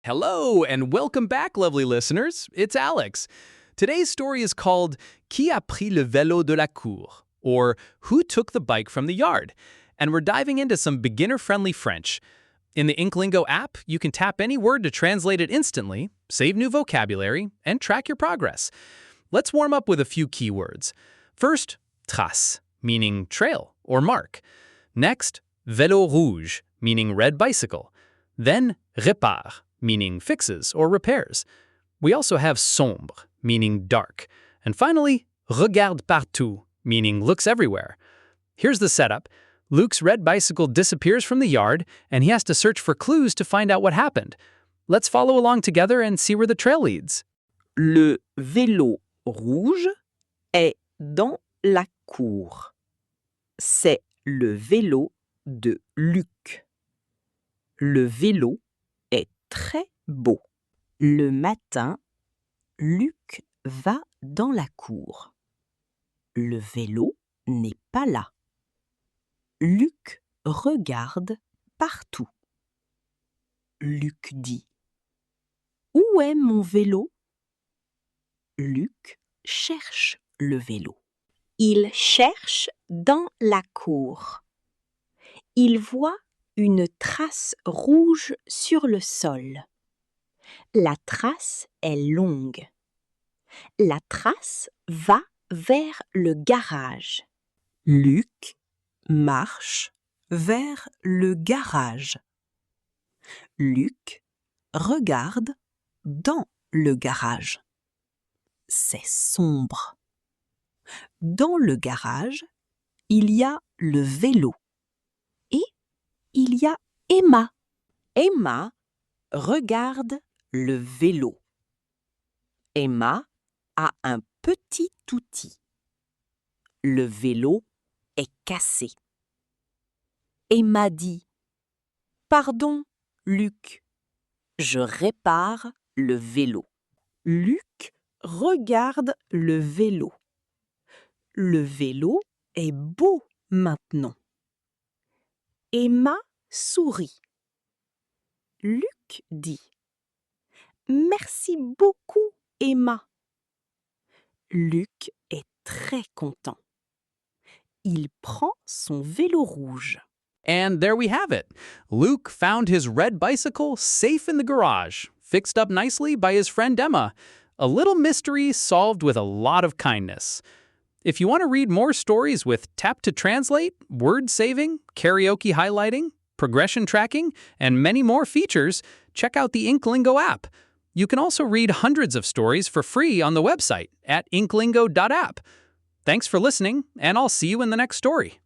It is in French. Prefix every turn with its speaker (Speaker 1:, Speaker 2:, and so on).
Speaker 1: Hello and welcome back, lovely listeners. It's Alex. Today's story is called Qui a pris le vélo de la cour? Or Who took the bike from the yard? And we're diving into some beginner-friendly French. In the InkLingo app, you can tap any word to translate it instantly, save new vocabulary, and track your progress. Let's warm up with a few keywords. First, trace, meaning trail or mark. Next, vélo rouge, meaning red bicycle. Then, répare, meaning fixes or repairs. We also have sombre, meaning dark. And finally, regarde partout, meaning looks everywhere. Here's the setup. Luke's red bicycle disappears from the yard, and he has to search for clues to find out what happened. Let's follow along together and see where the trail leads.
Speaker 2: Le vélo rouge est dans la cour. C'est le vélo de Luc. Le vélo est très beau. Le matin, Luc va dans la cour. Le vélo n'est pas là. Luc regarde partout. Luc dit « Où est mon vélo ?» Luc cherche le vélo. Il cherche dans la cour. Il voit une trace rouge sur le sol. La trace est longue. La trace va vers le garage. Luc marche vers le garage. Luc regarde dans le garage. C'est sombre. Dans le garage, il y a le vélo. Et il y a Emma. Emma regarde le vélo. Emma a un petit outil. Le vélo est cassé. Emma dit « Pardon, Luc, je répare le vélo. » Luc regarde le vélo. Le vélo est beau maintenant. Emma sourit. Luc dit « Merci beaucoup, Emma. » Luc est très content. Il prend son vélo rouge.
Speaker 1: And there we have it. Luke found his red bicycle safe in the garage, fixed up nicely by his friend Emma. A little mystery solved with a lot of kindness. If you want to read more stories with tap to translate, word saving, karaoke highlighting, progression tracking, and many more features, check out the InkLingo app. You can also read hundreds of stories for free on the website at inklingo.app. Thanks for listening, and I'll see you in the next story.